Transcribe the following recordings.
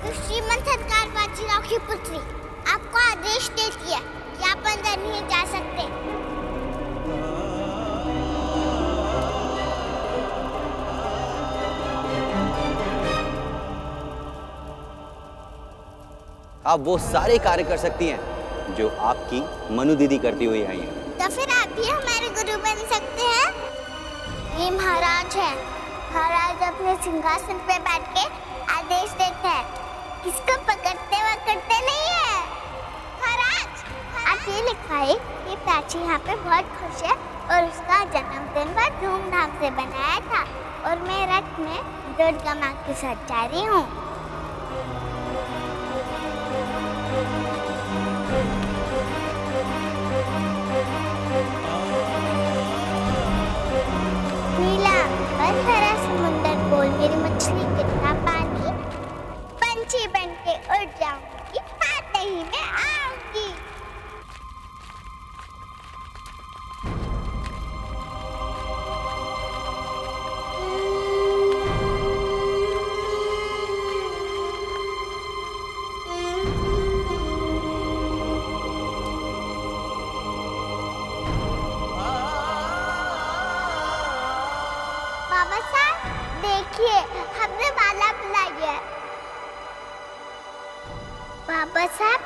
तो श्रीमंत सरकार बाजीराव की पुत्री आपको आदेश देती है कि आप अंदर नहीं जा सकते। आप वो सारे कार्य कर सकती हैं जो आपकी मनु दीदी करती हुई आई हैं। तो फिर आप भी हमारे गुरु बन सकते हैं। ये महाराज है। महाराज अपने सिंहासन पे बैठ के आदेश देते हैं, किसको पकड़ते वकड़ते नहीं है। महाराज, आप ये लिखवाइए कि प्राची यहाँ पे बहुत खुश है और उसका जन्मदिन बहुत धूमधाम से बनाया था और मैं रथ में दुर्गा माँ के साथ जा रही हूँ। नीला अंबर, हरा समुंदर, बोल मेरी मछली कितना पानी, पंछी बन के उड़ जाऊंगी, आते ही मैं आऊंगी। बाबा साहब देखिए, हमने माला बुलाई है। बाबा साहब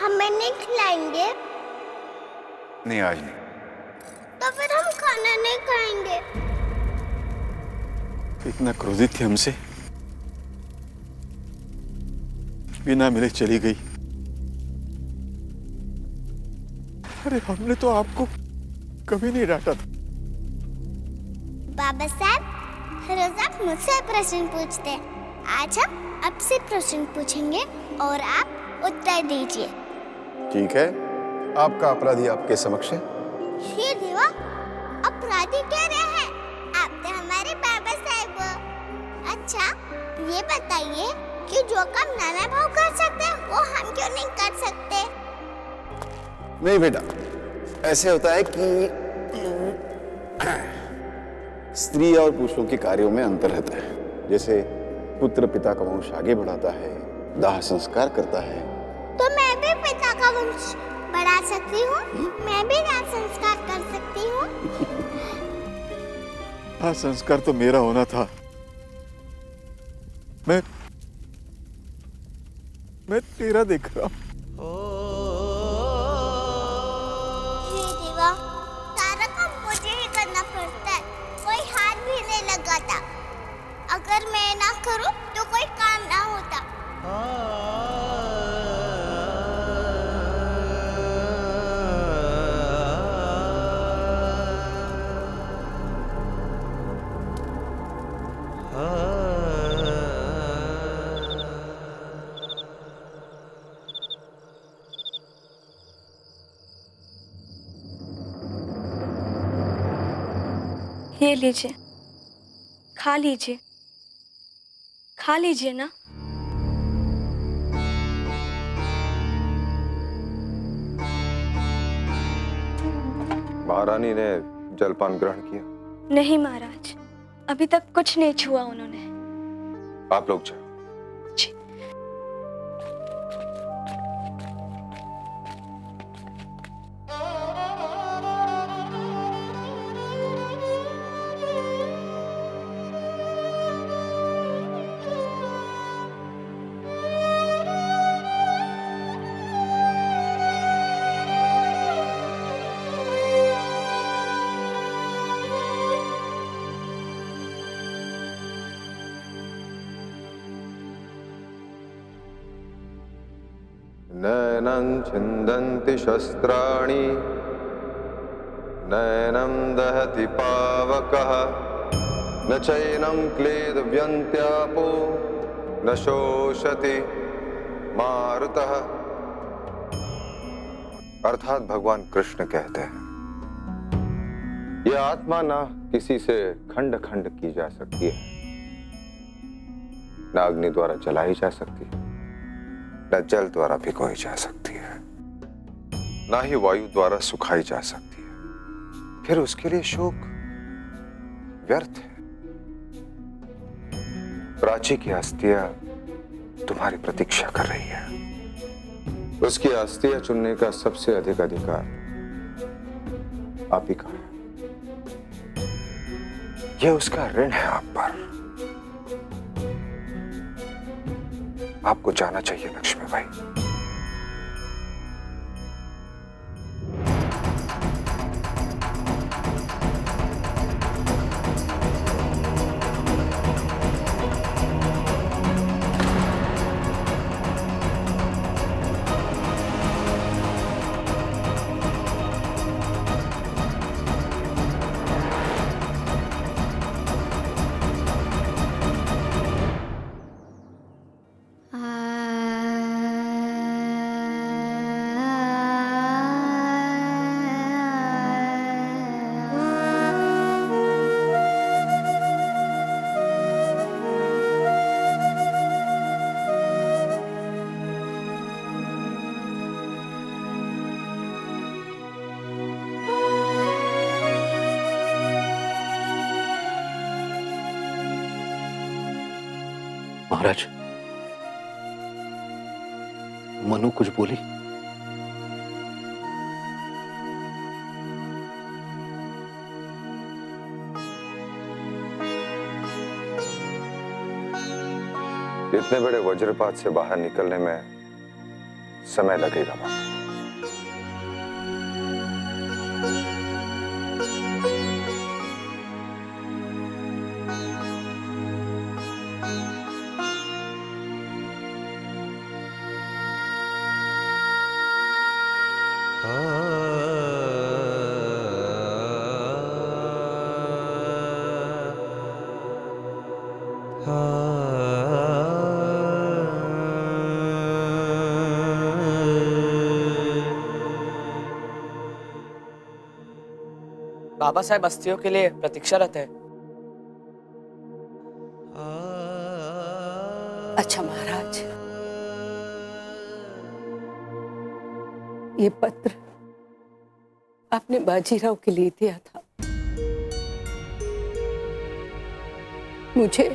हमें नहीं खिलाएंगे? नहीं, आज नहीं। तो फिर हम खाना नहीं खाएंगे। इतना क्रोधित थी हमसे, बिना मिले चली गई। अरे हमने तो आपको कभी नहीं डांटा था। बाबा साहब, हर रोज आप मुझसे प्रश्न पूछते हैं, आज हम आपसे प्रश्न पूछेंगे और आप उत्तर दीजिए। ठीक है, आपका अपराधी आपके समक्ष है। हे देवा, अपराधी कह रहे हैं? आप तो हमारे बाबा साहब हो। अच्छा, ये बताइए कि जो काम नाना भाव कर सकते हैं वो हम क्यों नहीं कर सकते? नहीं बेटा, ऐसे होता है कि स्त्री और पुरुषों के कार्यों में अंतर रहता है। जैसे पुत्र पिता का वंश आगे बढ़ाता है, दाह संस्कार करता है। तो मैं भी पिता का वंश बढ़ा सकती हूँ, मैं भी दाह संस्कार कर सकती हूँ। हाँ, संस्कार तो मेरा होना था। मैं तेरा देख रहा हूँ। हे देवा, सारा काम मुझे ही करना पड़ता है, कोई हाथ भी नहीं लगाता। अगर मैं ना करूं तो कोई काम ना होता। ये लीजिए, खा लीजिए, खा लीजिए ना। महारानी ने जलपान ग्रहण किया? नहीं महाराज, अभी तक कुछ नहीं छुआ उन्होंने। आप लोग जाओ। जी। नैनं छिन्दन्ति शस्त्राणि, नैनं दहति पावकः, न चैनं क्लेदव्यन्त्यापो, न शोषति मारुतः। अर्थात भगवान कृष्ण कहते हैं, यह आत्मा ना किसी से खंड खंड की जा सकती है, न अग्नि द्वारा जलाई जा सकती है, न जल द्वारा भिगोई जा सकती है, ना ही वायु द्वारा सुखाई जा सकती है। फिर उसके लिए शोक व्यर्थ है। प्राची की अस्थियां तुम्हारी प्रतीक्षा कर रही है। उसकी अस्थियां चुनने का सबसे अधिक अधिकार आप ही का है। यह उसका ऋण है आप पर। आपको जाना चाहिए लक्ष्मी भाई। महाराज, मनु कुछ बोली? इतने बड़े वज्रपात से बाहर निकलने में समय लगेगा मां। बाबा साहेब अस्थियों के लिए प्रतीक्षारत है। अच्छा महाराज, ये पत्र आपने बाजीराव के लिए दिया था। मुझे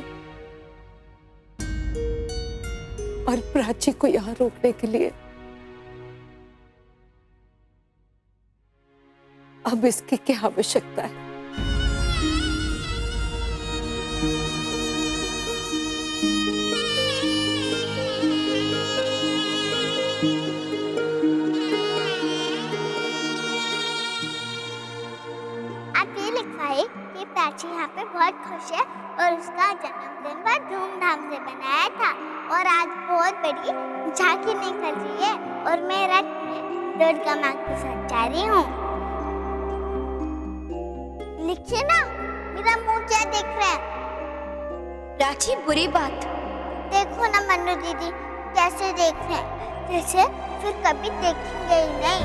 और प्राची को यहां रोकने के लिए अब इसकी क्या आवश्यकता है? आप ये लिखवाए कि प्राची यहाँ पे बहुत खुश है और उसका जन्मदिन बहुत धूमधाम से मनाया था और आज बहुत बड़ी झांकी निकल रही है और मैं रथ में दुर्गा माँ के साथ जा रही हूँ। लिखिए ना, मेरा मुंह क्या देख रहा है? प्राची, बुरी बात। देखो ना मनु दीदी कैसे देख रहे हैं, जैसे फिर कभी देखेंगे ही नहीं।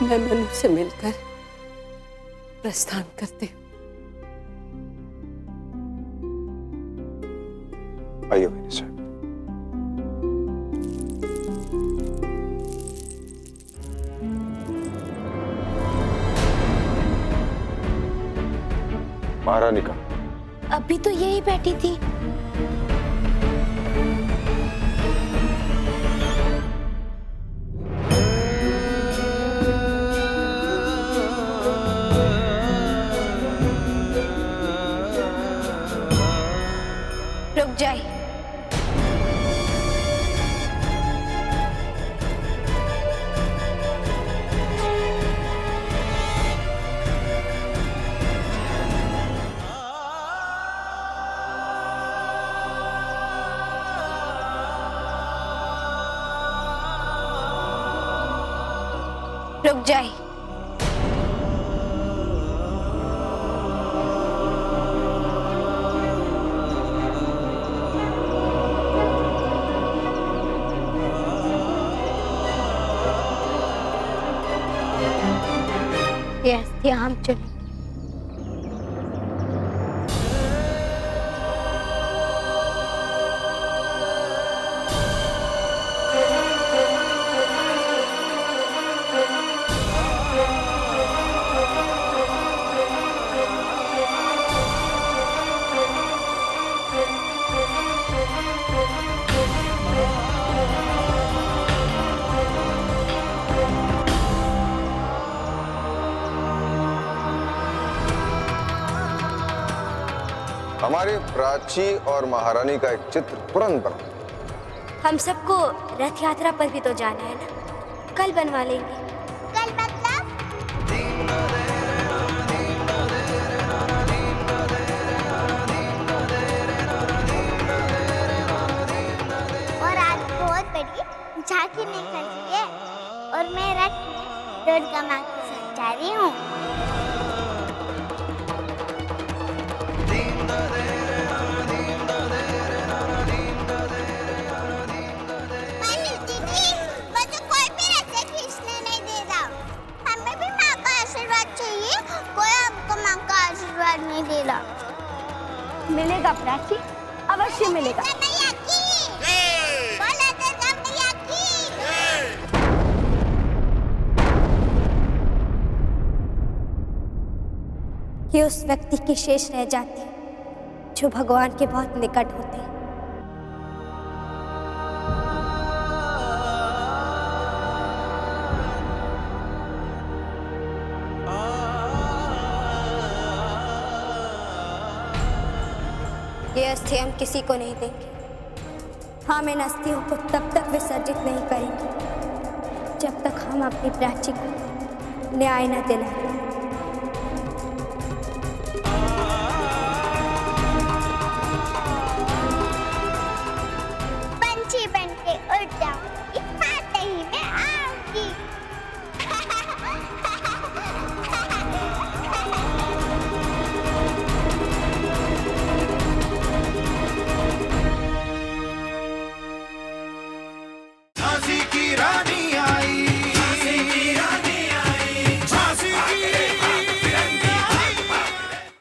मैं मनु से मिलकर प्रस्थान करती हूँ। आइए मेरे साथ। महारानी का अभी तो यही बैठी थी। रुक जाए। रुक जाए। ये अस्थियां हम चुने। हमारी प्राची और महारानी का एक चित्र तुरंत बना। हम सबको रथ यात्रा पर भी तो जाना है ना, कल बनवा लेंगे। कल मतलब? और आज बहुत बड़ी झांकी निकलती है और मैं रथ में दुर्गा माँ के साथ जा रही हूँ। मनु दीदी, मुझे कोई भी रस्से खींचने नहीं दे रहा। हमें भी माँ का आशीर्वाद चाहिए, कोई हमको माँ का आशीर्वाद नहीं दे रहा। मिलेगा प्राची, अवश्य मिलेगा। दुर्गा मैया की! बोलो दुर्गा मैया की! ये उस व्यक्ति की शेष रह जाती है जो भगवान के बहुत निकट होते हैं। ये अस्थि हम किसी को नहीं देंगे। हम इन अस्थियों को तब तक विसर्जित नहीं करेंगे जब तक हम अपनी प्राची को न्याय न दिलाएं।